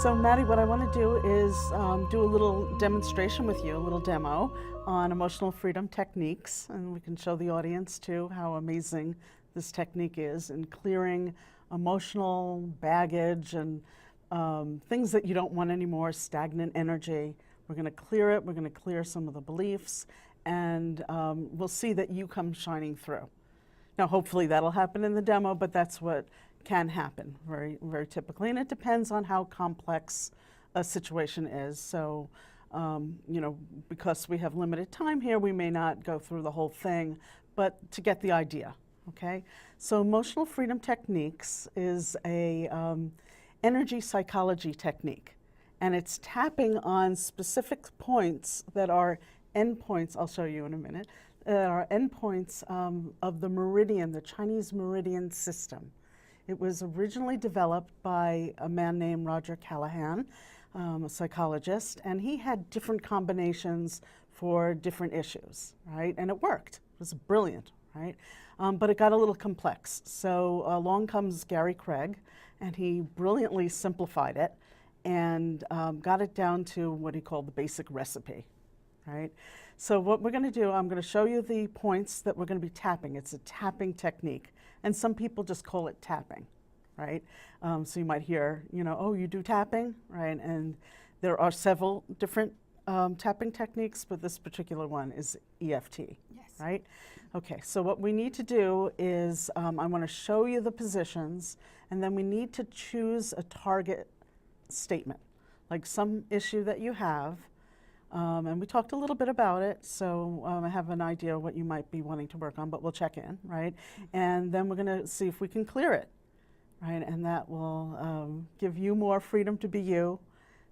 So Maddie, what I want to do is do a little demonstration with you, a little demo on emotional freedom techniques, and we can show the audience too how amazing this technique is in clearing emotional baggage and things that you don't want anymore, stagnant energy. We're going to clear it, we're going to clear some of the beliefs, and we'll see that you come shining through. Now hopefully that'll happen in the demo, but that's what can happen very, very typically, and it depends on how complex a situation is. So, you know, because we have limited time here, we may not go through the whole thing, but to get the idea, okay? So emotional freedom techniques is a energy psychology technique, and it's tapping on specific points that are endpoints, I'll show you in a minute, that are endpoints of the meridian, the Chinese meridian system. It was originally developed by a man named Roger Callahan, a psychologist, and he had different combinations for different issues, right? And it worked. It was brilliant, right? But it got a little complex. So along comes Gary Craig, and he brilliantly simplified it and got it down to what he called the basic recipe, right? So what we're going to do, I'm going to show you the points that we're going to be tapping. It's a tapping technique. And some people just call it tapping, right? So you might hear, you know, oh, you do tapping, right? And there are several different tapping techniques, but this particular one is EFT, Yes. right? Okay, so what we need to do is I want to show you the positions, and then we need to choose a target statement, like some issue that you have. And we talked a little bit about it, so I have an idea of what you might be wanting to work on, but we'll check in, right? And then we're going to see if we can clear it, right? And that will give you more freedom to be you,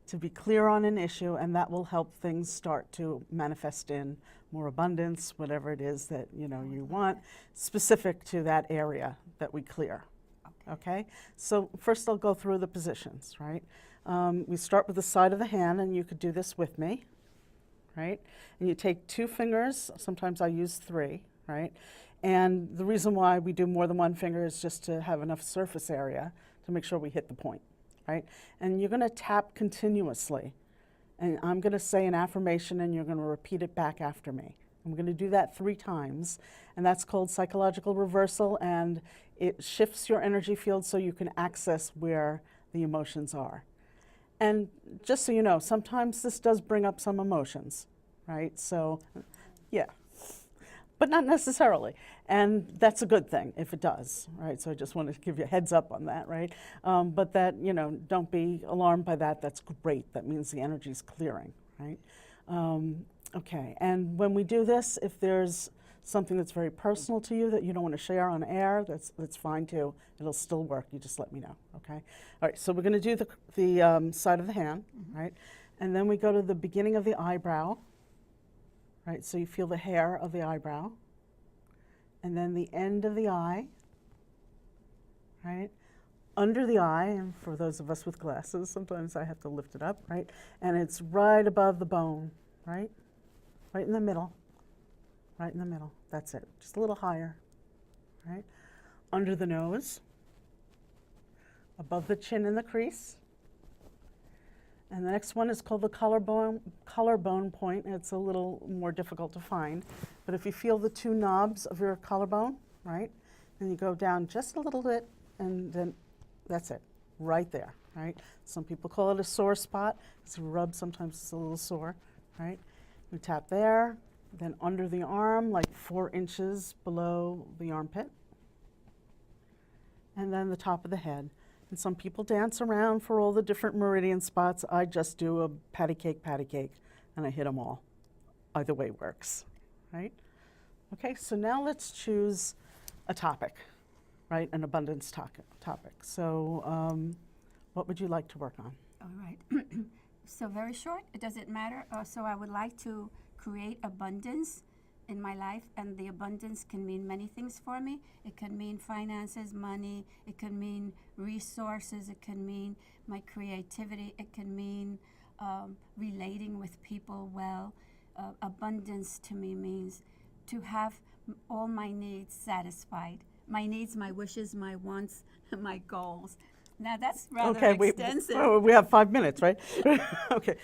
to be clear on an issue, and that will help things start to manifest in more abundance, whatever it is that you want, specific to that area that we clear. Okay? So first I'll go through the positions, right? We start with the side of the hand, and you could do this with me. Right? And you take 2 fingers, sometimes I use 3, right? And the reason why we do more than 1 finger is just to have enough surface area to make sure we hit the point, right? And you're gonna tap continuously. And I'm gonna say an affirmation and you're gonna repeat it back after me. And we're gonna do that 3 times. And that's called psychological reversal, and it shifts your energy field so you can access where the emotions are. And just so you know, sometimes this does bring up some emotions, right? So, yeah, but not necessarily. And that's a good thing if it does, right? So I just wanted to give you a heads up on that, right? But that, don't be alarmed by that. That's great. That means the energy's clearing, right? Okay, and when we do this, if there's something that's very personal to you that you don't want to share on air, that's fine too. It'll still work. You just let me know, okay? All right, so we're going to do the side of the hand, right? And then we go to the beginning of the eyebrow, right? So you feel the hair of the eyebrow. And then the end of the eye, right? Under the eye, and for those of us with glasses, sometimes I have to lift it up, right? And it's right above the bone, right? Right in the middle. Right in the middle, that's it, just a little higher, right? Under the nose, above the chin in the crease. And the next one is called the collarbone point. It's a little more difficult to find, but if you feel the 2 knobs of your collarbone, right? Then you go down just a little bit, and then that's it, right there, right? Some people call it a sore spot. It's a rub, sometimes it's a little sore, right? You tap there. Then under the arm, like 4 inches below the armpit. And then the top of the head. And some people dance around for all the different meridian spots. I just do a patty cake, and I hit them all. Either way works, right? Okay, so now let's choose a topic, right? An abundance topic. So what would you like to work on? All right. So very short, it doesn't matter. So I would like to create abundance in my life, and the abundance can mean many things for me. It can mean finances, money, it can mean resources, it can mean my creativity, it can mean relating with people well. Abundance to me means to have all my needs satisfied. My needs, my wishes, my wants, my goals. Now that's rather Okay, extensive. we have 5 minutes, right? Okay.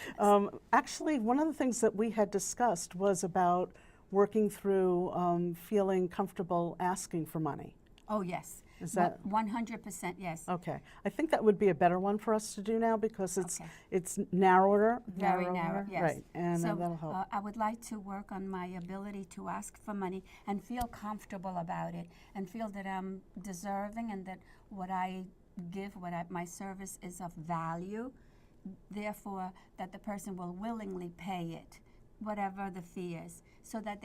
Actually, one of the things that we had discussed was about working through feeling comfortable asking for money. Oh, yes. Is that 100% yes. okay? I think that would be a better one for us to do now because Okay. it's narrower. Very narrow, yes. Right, and So that'll help. I would like to work on my ability to ask for money and feel comfortable about it and feel that I'm deserving and that what I give, my service is of value, therefore that the person will willingly pay it, whatever the fee is, so that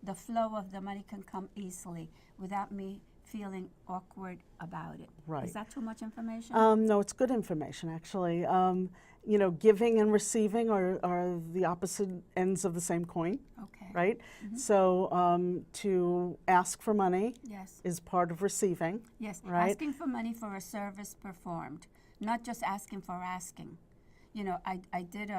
the flow of the money can come easily without me feeling awkward about it. Right. Is that too much information? No, it's good information, actually. You know, giving and receiving are the opposite ends of the same coin, Okay. right? So to ask for money Yes. is part of receiving. Yes. Right. Asking for money for a service performed, not just asking for asking. You know, I did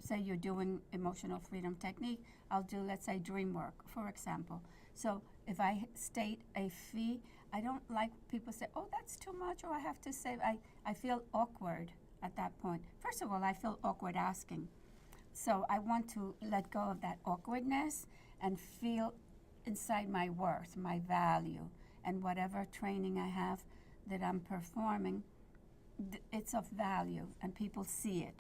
say you're doing emotional freedom technique, I'll do, let's say, dream work, for example. So if I state a fee, I don't like people say, oh, that's too much, or I have to say, I feel awkward at that point. First of all, I feel awkward asking. So I want to let go of that awkwardness and feel inside my worth, my value, and whatever training I have that I'm performing, it's of value, and people see it.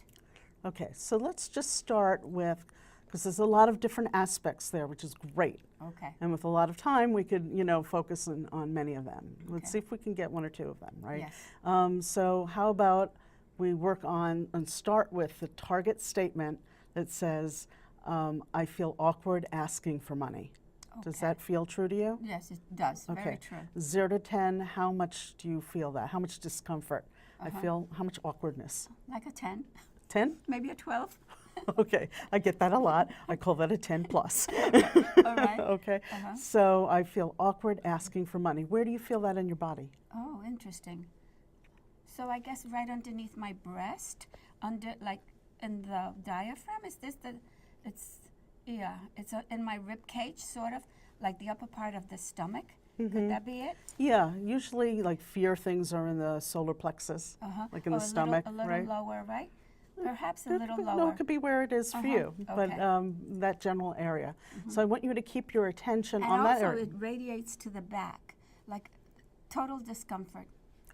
Okay, so let's just start with, because there's a lot of different aspects there, which is great. Okay. And with a lot of time, we could, you know, focus on many of them. Let's Okay. see if we can get 1 or 2 of them, right? Yes. So how about we work on and start with the target statement that says, I feel awkward asking for money. Does Okay. that feel true to you? Yes, it does. Very Okay. true. 0 to 10, how much do you feel that? How much discomfort? I Uh-huh. feel, how much awkwardness? Like a 10, 10? maybe a 12. Okay, I get that a lot. I call that a 10 plus. All right. Okay, Uh-huh. so I feel awkward asking for money. Where do you feel that in your body? Oh, interesting. So I guess right underneath my breast, under, like, in the diaphragm, is this the, it's in my rib cage, sort of, like the upper part of the stomach. Could that be it? Yeah, usually like fear things are in the solar plexus, Uh-huh. like in Or the stomach, a little right? lower, right? Perhaps a little No, lower. it could be where it is for you, but Okay. that general area. So I want you to keep your attention And on that also area. it radiates to the back, like total discomfort.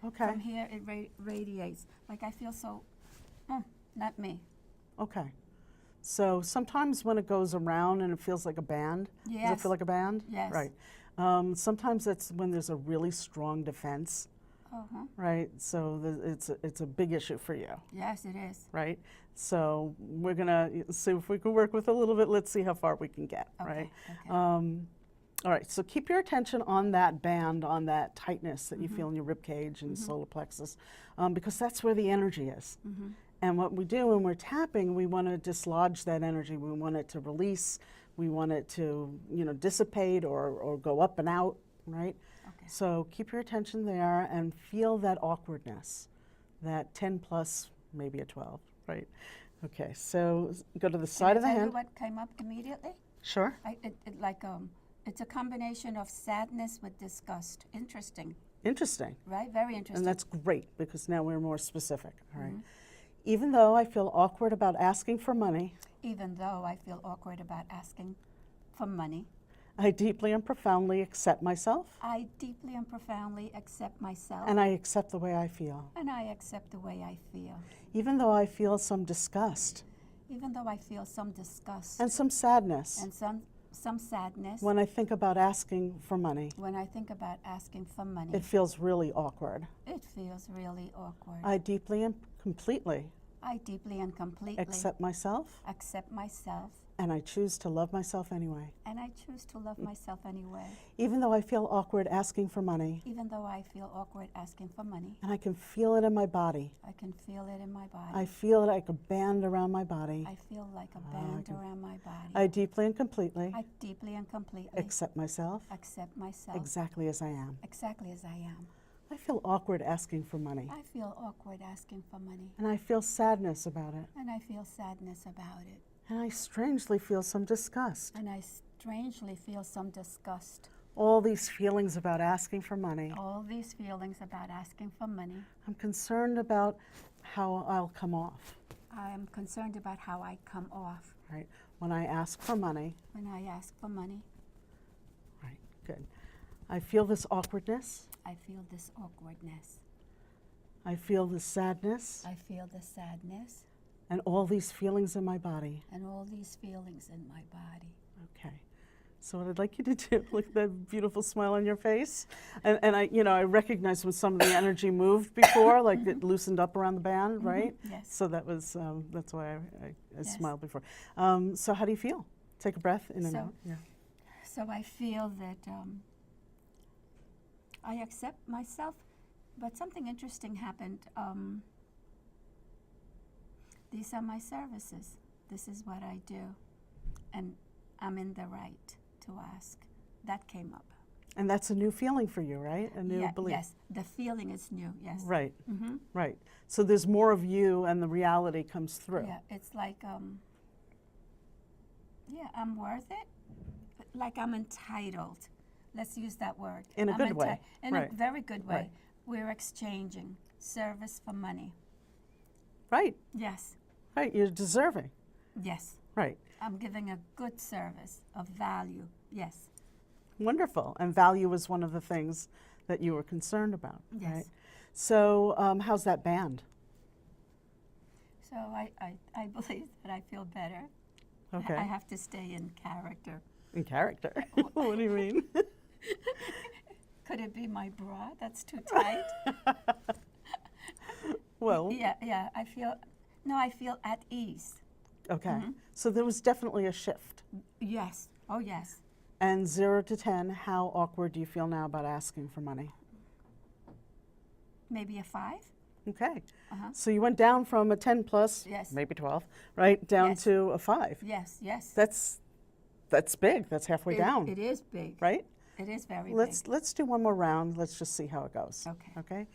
Okay, From here it radiates. Like I feel so, not me. okay. So sometimes when it goes around and it feels like a band, does it Yes. feel like a band? Yes. Right. Sometimes that's when there's a really strong defense, Uh-huh. right? So it's a big issue for you, Yes, it is. right? So we're gonna see if we can work with a little bit. Let's see how far we can get, right? Okay. All right, so keep your attention on that band, on that tightness that you feel in your rib cage and solar plexus, because that's where the energy is. And what we do when we're tapping, we want to dislodge that energy. We want it to release. We want it to, you know, dissipate or go up and out, right? Okay. So keep your attention there and feel that awkwardness, that 10 plus, maybe a 12, right? Okay, so go to the side of the Can I tell hand. you what came up immediately? Sure. It's a combination of sadness with disgust. Interesting, Interesting. right? Very interesting. And that's great because now we're more specific, all right? Even though I feel awkward about asking for money, Even though I feel awkward about asking for money, I deeply and profoundly accept myself I deeply and profoundly accept myself, and I accept the way I feel. and I accept the way I feel. Even though I feel some disgust Even though I feel some disgust and some sadness and some sadness when I think about asking for money, when I think about asking for money, it feels really awkward. it feels really awkward. I deeply and completely I deeply and completely accept myself accept myself, and I choose to love myself anyway. and I choose to love myself anyway. Even though I feel awkward asking for money Even though I feel awkward asking for money, and I can feel it in my body, I can feel it in my body. I feel it like a band around my body. I feel like a band around my body. I deeply and completely I deeply and completely accept myself accept myself exactly as I am. exactly as I am. I feel awkward asking for money, I feel awkward asking for money, and I feel sadness about it, and I feel sadness about it, and I strangely feel some disgust. and I strangely feel some disgust. all these feelings about asking for money. all these feelings about asking for money. I'm concerned about how I'll come off, I am concerned about how I come off right? When I ask for money, when I ask for money. right, good. I feel this awkwardness. I feel this awkwardness. I feel this sadness I feel the sadness and all these feelings in my body. and all these feelings in my body. Okay. So what I'd like you to do, look at that beautiful smile on your face. And I, I recognized when some of the energy moved before, like it loosened up around the band, right? Yes. So that was, that's why I Yes. smiled before. So how do you feel? Take a breath in and So- out. Yeah. So I feel that I accept myself, but something interesting happened. These are my services. This is what I do. And I'm in the right to ask. That came up. And that's a new feeling for you, right? A new belief. Yes, the feeling is new, yes. Right, Mm-hmm. right. So there's more of you and the reality comes through. Yeah, it's like, I'm worth it. Like I'm entitled. Let's use that word. In a good way, In right. a very good way. Right. We're exchanging service for money. Right, Yes, right. You're deserving. yes. Right. I'm giving a good service of value. Yes, Wonderful. And value was one of the things that you were concerned about. yes. Right? So how's that band? So I believe that I feel better. Okay. I have to stay in character. In character. What do you mean? Could it be my bra that's too tight? Well, Yeah, I feel at ease. okay. So there was definitely a shift. Yes, oh yes. And 0 to 10, how awkward do you feel now about asking for money? Maybe a 5? Okay. Uh-huh. So you went down from a 10 plus, Yes. maybe 12, right, down Yes. to a 5. Yes, yes. That's big. That's halfway down, It is big. right? It is very Let's do one more round. Let's just see how it goes. Okay. Okay.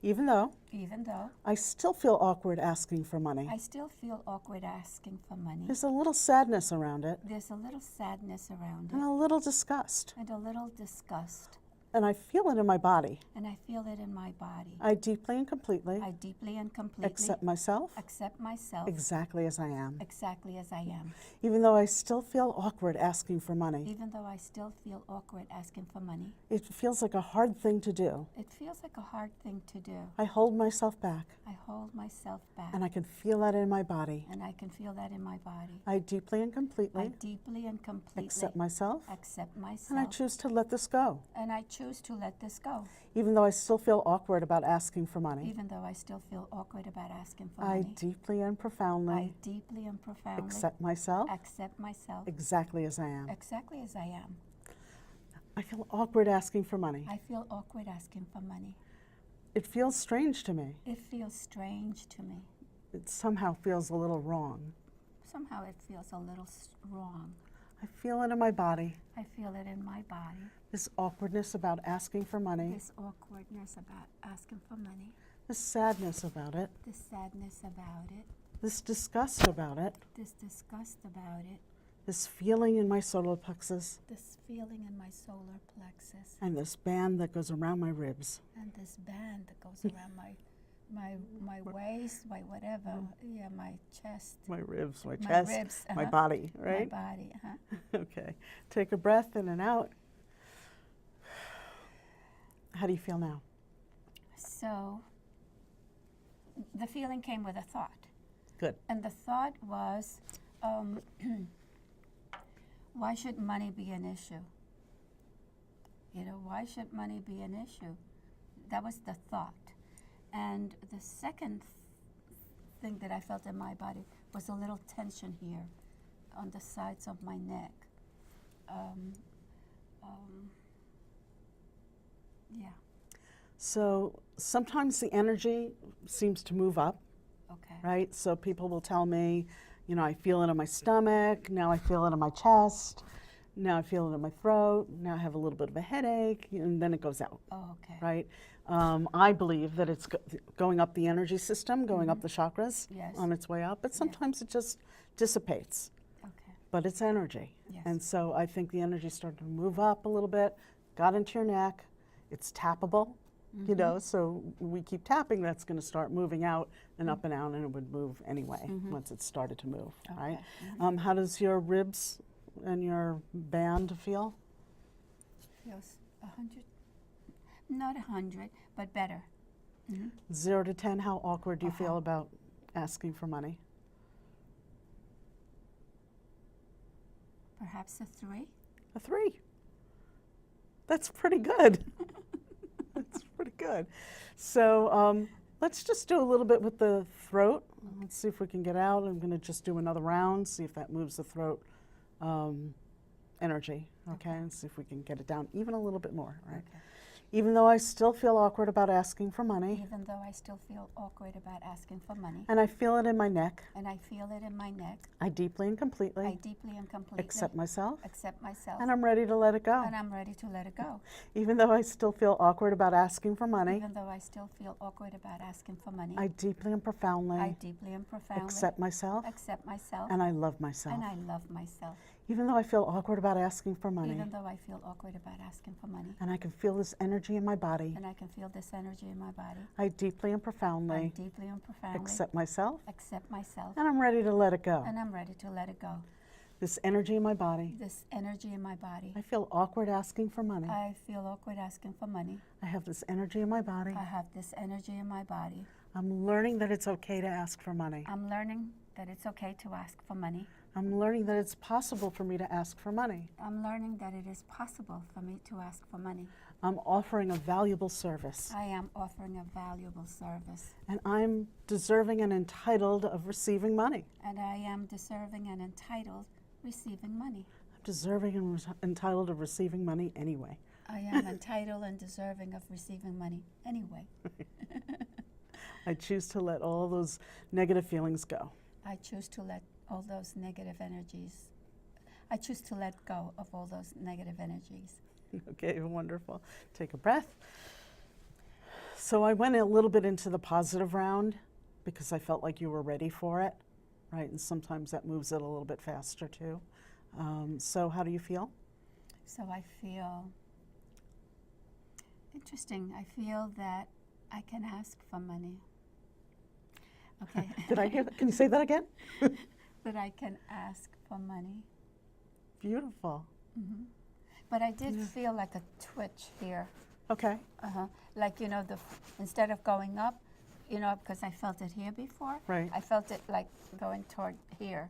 Even though big. Even though I still feel awkward asking for money, I still feel awkward asking for money, there's a little sadness around it there's a little sadness around and it a little disgust. and a little disgust. And I feel it in my body. And I feel it in my body. I deeply and completely I deeply and completely accept myself accept myself exactly as I am. exactly as I am. Even though I still feel awkward asking for money, Even though I still feel awkward asking for money, it feels like a hard thing to do. it feels like a hard thing to do. I hold myself back, I hold myself back, and I can feel that in my body. and I can feel that in my body. I deeply and I completely deeply and completely accept myself, accept and I myself, choose to let this go. and I choose to let this go, Even though I still feel awkward about asking for money, even though I still feel awkward about asking for I money. deeply and I profoundly deeply and profoundly accept myself accept myself exactly as I am. exactly as I am. I feel awkward asking for money. I feel awkward asking for money. It feels strange to me. It feels strange to me. It somehow feels a little wrong. Somehow it feels a little wrong. I feel it in my body. I feel it in my body. This awkwardness about asking for money, This awkwardness about asking for money. this sadness about it, This sadness about it. this disgust about it, This disgust about it. this feeling in my solar plexus, This feeling in my solar plexus. and this band that goes around my ribs. And this band that goes around my waist, my whatever. Yeah, my chest. My ribs, my My chest, ribs, my uh-huh. body, right? My body. Uh-huh. Okay. Take a breath in and out. How do you feel now? So the feeling came with a thought. Good. And the thought was, why should money be an issue? You know, why should money be an issue? That was the thought. And the second thing that I felt in my body was a little tension here on the sides of my neck. Yeah, So sometimes the energy seems to move up, okay. right? So people will tell me, I feel it in my stomach, now I feel it in my chest, now I feel it in my throat, now I have a little bit of a headache, and then it goes out, Oh, okay. right? I believe that it's going up the energy system, going up the chakras Yes. on its way up, but sometimes it just dissipates, Okay. but it's energy. Yes. And so I think the energy started to move up a little bit, got into your neck. It's tappable, you know, so we keep tapping, that's going to start moving out and up and out, and it would move anyway once it started to move, right? How does your ribs and your band feel? Feels 100, not 100, but better. 0 to 10, how awkward do you feel about asking for money? Perhaps a 3. A 3. That's pretty good. That's pretty good. So let's just do a little bit with the throat. Let's see if we can get out. I'm going to just do another round, see if that moves the throat energy, okay? And see if we can get it down even a little bit more, right? Okay. Even though I still feel awkward about asking for money, Even though I still feel awkward about asking for money, and I feel it in my neck, and I feel it in my neck, I deeply and completely I deeply and completely accept myself, accept myself, and I'm ready to let it go. and I'm ready to let it go. Even though I still feel awkward about asking for money, Even though I still feel awkward about asking for money, I deeply and profoundly I deeply and profoundly accept myself, accept myself, and I love myself. and I love myself. Even though I feel awkward about asking for money, Even though I feel awkward about asking for money, and I can feel this energy in my body, and I can feel this energy in my body, I deeply and I profoundly deeply and profoundly accept myself, accept myself, and I'm ready to let it go. and I'm ready to let it go. This energy in my body, This energy in my body, I feel awkward asking for money. I feel awkward asking for money. I have this energy in my body. I have this energy in my body. I'm learning that it's okay to ask for money. I'm learning that it's okay to ask for money. I'm learning that it's possible for me to ask for money. I'm learning that it is possible for me to ask for money. I'm offering a valuable service, I am offering a valuable service, and I'm deserving and entitled of receiving money. and I am deserving and entitled receiving money. I'm deserving and entitled of receiving money anyway. I am entitled and deserving of receiving money anyway. I choose to let all those negative feelings go. I choose to let all those negative energies, I choose to let go of all those negative energies. Okay, wonderful. Take a breath. So I went a little bit into the positive round because I felt like you were ready for it, right? And sometimes that moves it a little bit faster too. So how do you feel? So I feel interesting. I feel that I can ask for money. Okay. Did I hear that? Can you say that again? That I can ask for money. Beautiful. But I did feel like a twitch here. Okay. Like, you know, instead of going up, you know, because I felt it here before. Right. I felt it like going toward here.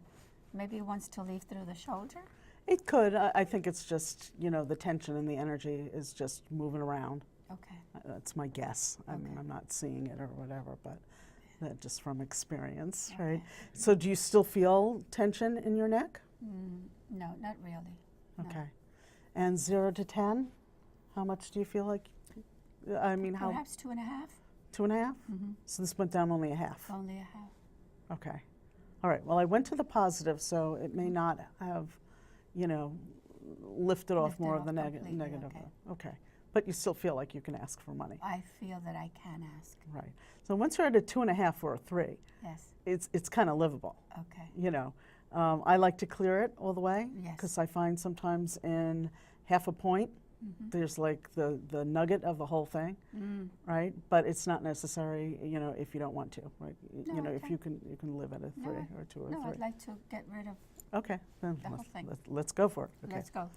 Maybe it wants to leave through the shoulder. It could. I think it's just, you know, the tension and the energy is just moving around. Okay. That's my guess. I mean, Okay. I'm not seeing it or whatever, but that just from experience, Okay. right? So do you still feel tension in your neck? No, not really. No. Okay. And 0 to 10, how much do you feel like? I mean, how? Perhaps 2.5. 2.5? So this went down only a half. Only a half. Okay. All right. Well, I went to the positive, so it may not have, you know, lifted off Lifted more off of the completely, negative. okay. Okay. But you still feel like you can ask for money. I feel that I can ask. Right. So once you're at a 2.5 or a 3, Yes. it's kind of livable. Okay. You know, I like to clear it all the way Yes. because I find sometimes in half a point there's like the nugget of the whole thing, right? But it's not necessary, you know, if you don't want to, right? No, You know, if okay. you can live at a 3 or 2 or No, 3. I'd like to get rid of. Okay, then the whole thing. let's go for it. Okay. Let's go.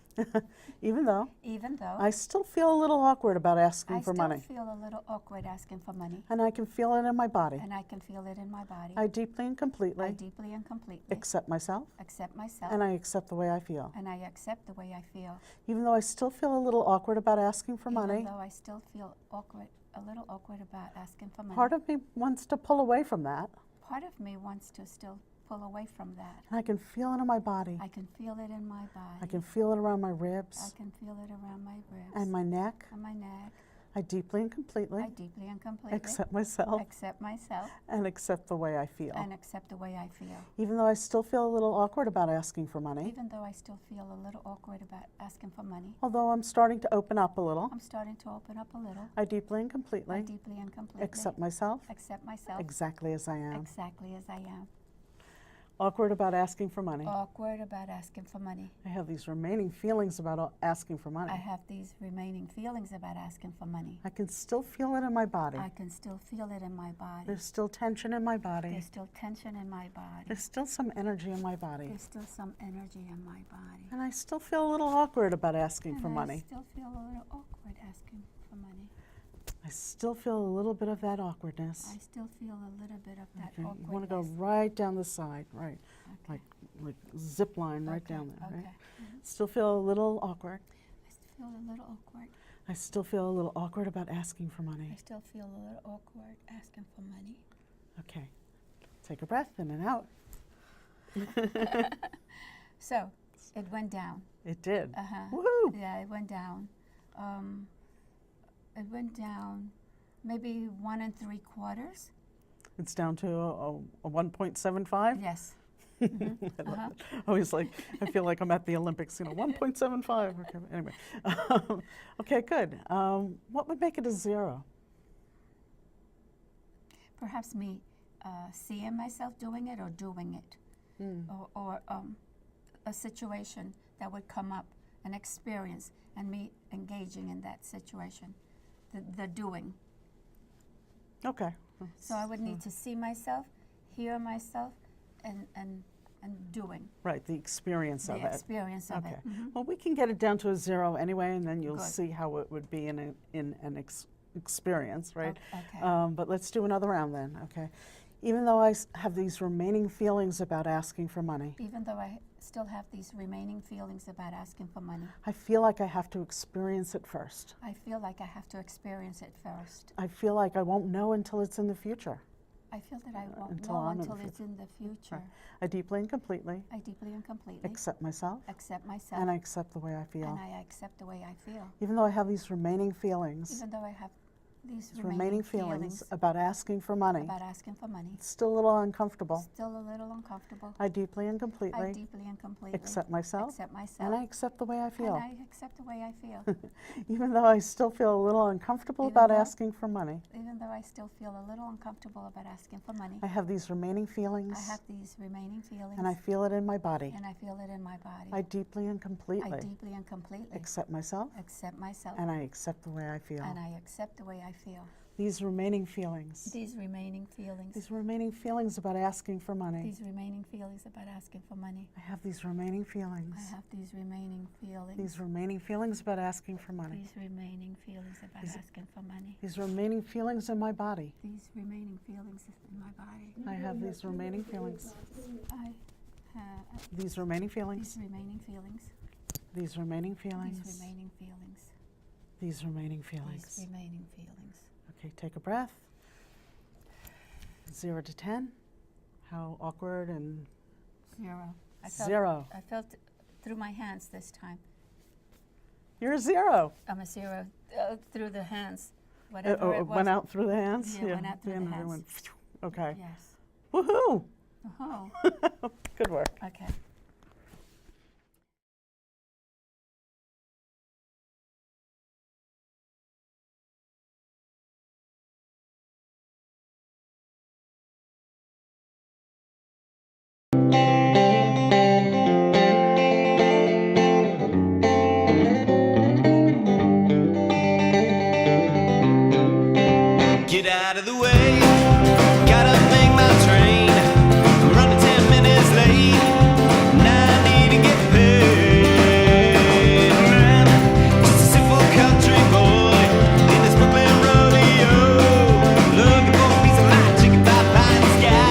Even though Even though I still feel a little awkward about asking I for still money, feel a little awkward asking for money, and I can feel it in my body. and I can feel it in my body. I deeply and I completely deeply and completely accept myself, accept myself, and I accept the way I feel. and I accept the way I feel. Even though I still feel a little awkward about asking for money, Even though I still feel awkward, a little awkward about asking for money. part of me wants to pull away from that, Part of me wants to still pull away from that. and I can feel it in my body. I can feel it in my body. I can feel it around my I ribs can feel it around my ribs and my neck. and my neck. I deeply and completely I deeply and completely accept myself accept myself and accept the way I feel. and accept the way I feel. Even though I still feel a little awkward about asking for money, Even though I still feel a little awkward about asking for money, although I'm starting to open up a little, I'm starting to open up a little. I deeply and I completely deeply and completely accept myself accept myself exactly as I am. exactly as I am. Awkward about asking for money. Awkward about asking for money. I have these remaining feelings about asking for money. I have these remaining feelings about asking for money. I can still feel it in my body. I can still feel it in my body. There's still tension in my body. There's still tension in my body. There's still some energy in my body. There's still some energy in my body. And I still feel a little awkward about asking for And money. I still feel a little awkward asking for money. I still feel a little bit of that awkwardness. I still feel a little bit of that Okay, you awkwardness. want to go right down the side, right? Okay. Like zip line right Okay, down there, okay. right? Still feel a little awkward. I still feel a little awkward. I still feel a little awkward about asking for money. I still feel a little awkward asking for money. Okay, take a breath in and out. So, it went down. It did. Uh-huh. Woohoo! Yeah, it went down. It went down maybe 1 3/4. It's down to a 1.75. Yes. I love it. I always I feel like I'm at the Olympics, 1.75. Okay, anyway. Okay, good. What would make it a 0? Perhaps me seeing myself doing it or doing it. Or a situation that would come up, an experience, and me engaging in that situation, the doing. Okay. So I would need to see myself, hear myself, and doing. Right, the experience of The it. experience of Okay. it. Mhm. Well, we can get it down to a 0 anyway, and then you'll Good. see how it would be in an experience, right? Okay. But let's do another round then, okay? Even though I have these remaining feelings about asking for money, Even though I still have these remaining feelings about asking for money, I feel like I have to experience it first. I feel like I have to experience it first. I feel like I won't know until it's in the future. I feel that I won't Until know I'm in the until it's in the future. I deeply and completely I deeply and completely accept myself, accept myself, and I accept the way I feel. and I accept the way I feel. Even though I have these remaining feelings, Even though I have these remaining feelings about asking for money, about asking for money, it's still a little uncomfortable. still a little uncomfortable. I deeply and I completely deeply and completely accept myself, accept myself, and I accept the way I feel. and I accept the way I feel. Even though I still feel a little uncomfortable Even about though- asking for money, Even though I still feel a little uncomfortable about asking for money, I have these remaining I feelings, have these remaining feelings, and I feel it in my body. and I feel it in my body. I deeply and I completely deeply and completely accept myself, accept myself, and I accept the way I feel. and I accept the way I feel. These remaining feelings, These remaining feelings, these remaining feelings about asking for money, these remaining feelings about asking for money. I have these remaining feelings, I have these remaining feelings. these remaining feelings about asking for money, These remaining feelings about These- asking for money. these remaining feelings in my body. These remaining feelings in my body. I have these remaining feelings, I have these remaining these feelings, remaining feelings. these remaining These feelings, remaining feelings. these remaining These feelings. remaining feelings. Okay, take a breath. 0 to 10. How awkward and 0. 0. I felt it through my hands this time. You're a 0. I'm a 0 through the hands. Whatever it was. Went out through the hands? Yeah, went out through the and it hands. went okay. Yes. Woohoo! Oh, Good work. okay. Get out of the way, gotta make my train. I'm running 10 minutes late, and I need to get paid. Man, just a simple country boy in this Brooklyn rodeo, looking for a piece of my chicken pie pie in the sky.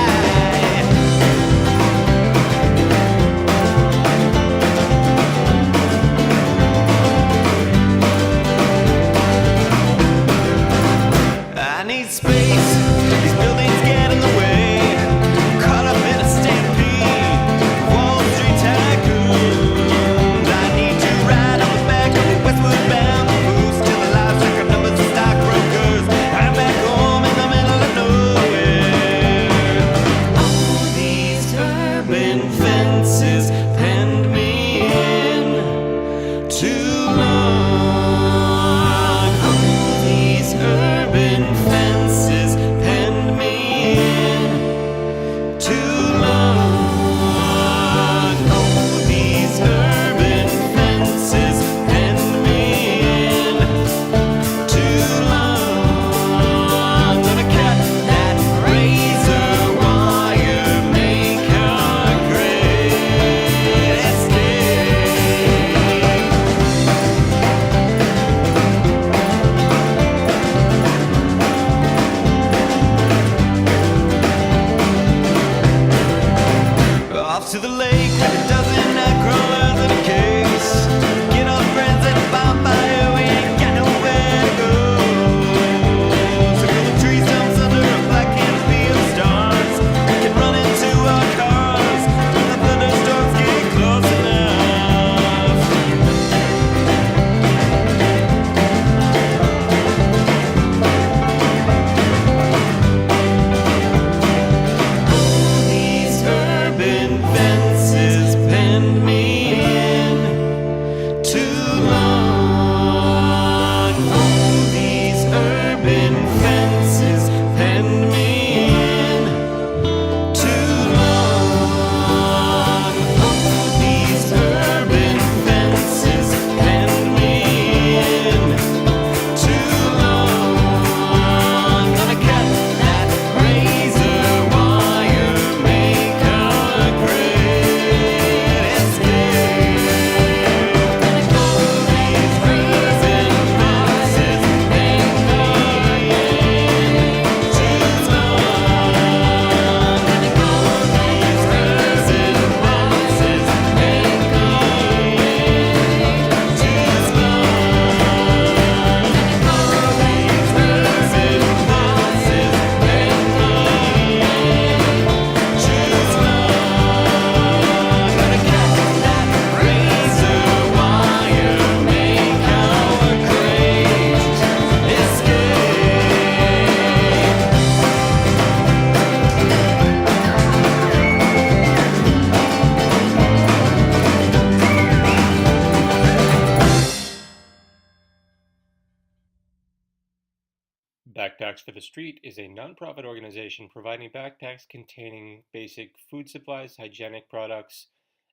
Backpacks for the Street is a nonprofit organization providing backpacks containing basic food supplies, hygienic products,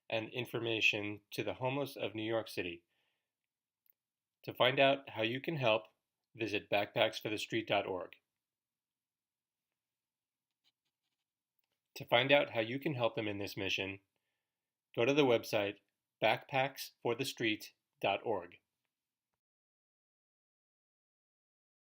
and information to the homeless of New York City. To find out how you can help, visit backpacksforthestreet.org. To find out how you can help them in this mission, go to the website backpacksforthestreet.org.